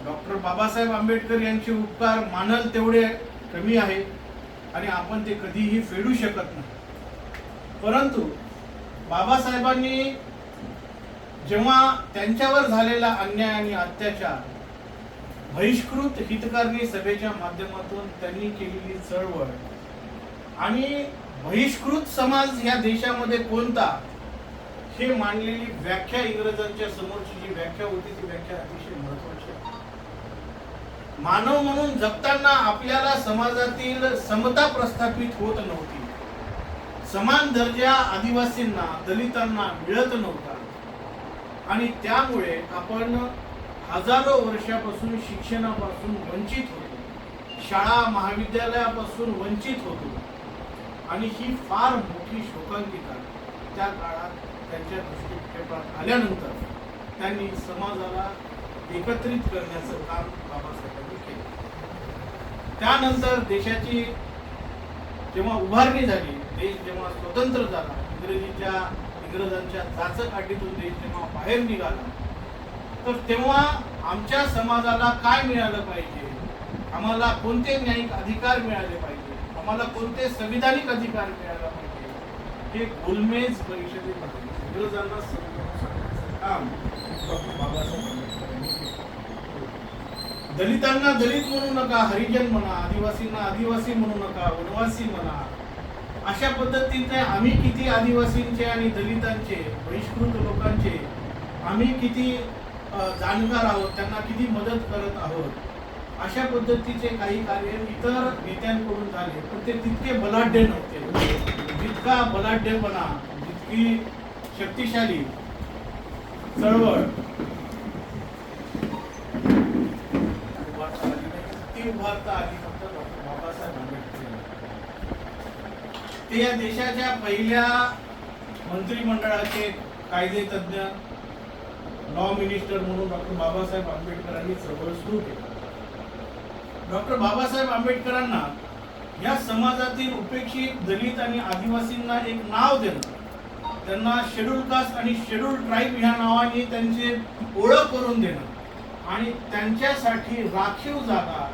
Doctor Babasaheb Ambedkar यांचे उपकार मानल तेवढे कमी आहे आणि आपण ते कधीही फेडू शकत नाही. परंतु बाबासाहेबांनी जेव्हा त्यांच्यावर झालेला अन्याय आणि अत्याचार बहिष्कृत हितकारणी सभेच्या माध्यमातून त्यांनी केलेली चळवळ आणि बहिष्कृत समाज या देशामध्ये कोणता हे मांडलेली व्याख्या, इंग्रजांच्या समोरची जी व्याख्या होती ती व्याख्या अतिशय महत्वाची आहे. मानव म्हणून जगताना आपल्याला समाजातील समता प्रस्थापित होत नव्हती. समान दर्जा आदिवासींना, दलितांना मिळत नव्हता आणि त्यामुळे आपण हजारो वर्षापासून शिक्षणापासून वंचित होतो, शाळा महाविद्यालयापासून वंचित होतो आणि ही फार मोठी शोकांतिका त्या काळात त्यांच्या दृष्टीक्षेपात आल्यानंतर त्यांनी समाजाला एकत्रित करण्याचं काम बाबासाहेबांनी केलं. त्यानंतर देशाची जेव्हा उभारणी झाली, देश जेव्हा स्वतंत्र झाला, इंग्रजांच्या चाचकाठीतून देश जेव्हा बाहेर निघाला, तर तेव्हा आमच्या समाजाला काय मिळालं पाहिजे, आम्हाला कोणते न्यायिक अधिकार मिळाले पाहिजे, आम्हाला कोणते संविधानिक अधिकार मिळाला पाहिजे, हे गोलमेज परिषदेमध्ये इंग्रजांना समजावून सांगण्याचं काम बाबासाहेब आंबेडकरांनी केलं. दलितांना दलित म्हणू नका, हरिजन म्हणा, आदिवासींना आदिवासी म्हणू नका, वनवासी म्हणा, अशा पद्धतीने आम्ही किती आदिवासींचे आणि दलितांचे, बहिष्कृत लोकांचे आम्ही किती जाणकार आहोत, त्यांना किती मदत करत आहोत, अशा पद्धतीचे काही कार्य इतर नेत्यांकडून झाले, पण ते तितके बलाढ्य नव्हते. जितका बलाढ्यपणा, जितकी शक्तिशाली चळवळ ती उभारता आली फक्त डॉक्टर बाबासाहेब आंबेडकर. ते या देशाच्या पहिल्या मंत्रिमंडळाचे कायदे तज्ञ, लॉ मिनिस्टर म्हणून डॉक्टर बाबासाहेब आंबेडकरांनी चळवळ सुरू केली. डॉक्टर बाबासाहेब आंबेडकरांना या समाजातील उपेक्षित दलित आणि आदिवासींना एक नाव देणं, त्यांना शेड्यूल कास्ट आणि शेड्यूल ट्राईब ह्या नावाने त्यांची ओळख करून देणं आणि त्यांच्यासाठी राखीव जागा,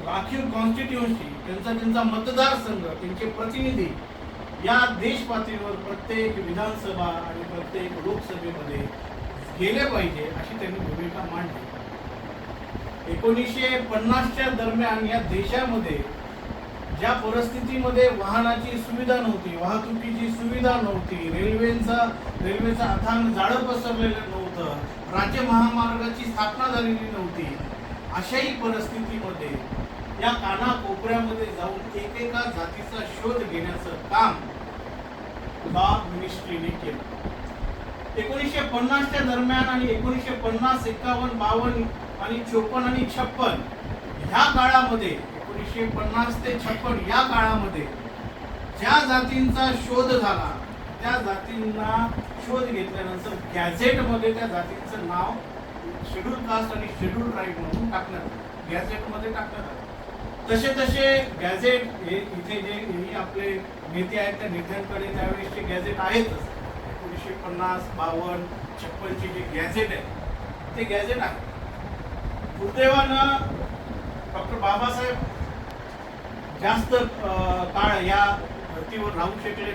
राखीव कॉन्स्टिट्युएन्सी, त्यांचा मतदारसंघ, त्यांचे प्रतिनिधी या देश पातळीवर प्रत्येक विधानसभा आणि प्रत्येक लोकसभेमध्ये गेले पाहिजे अशी त्यांनी भूमिका मांडली. 1950च्या दरम्यान या देशामध्ये ज्या परिस्थितीमध्ये वाहनाची सुविधा नव्हती, वाहतुकीची सुविधा नव्हती, रेल्वेचा अथांग जाळं पसरलेलं नव्हतं, राज्य महामार्गाची स्थापना झालेली नव्हती, अशाही परिस्थितीमध्ये या कानाकोपऱ्यामध्ये जाऊन एकेका जातीचा शोध घेण्याचं काम लॉ मिनिस्ट्रीने केलं. 1950च्या दरम्यान आणि 1950, 51, 52 आणि 54 आणि 56 ह्या काळामध्ये, 1950 ते 56 या काळामध्ये ज्या जातींचा शोध झाला त्या जातींना शोध घेतल्यानंतर गॅझेटमध्ये त्या जातींचं नाव शेड्यूल कास्ट आणि शेड्यूल ट्राईब म्हणून टाकण्यात, गॅझेटमध्ये टाकण्यात आलं. तसे गॅझेट हे इथे जे आपले नेते आहेत त्या नेत्यांकडे त्यावेळेसचे गॅझेट आहेतच. 1950, 52, 56 जे गॅझेट आहे ते गॅझेट आहे. दुर्दैवानं डॉक्टर बाबासाहेब जास्त काळ या धर्तीवर राहू शकले नाही.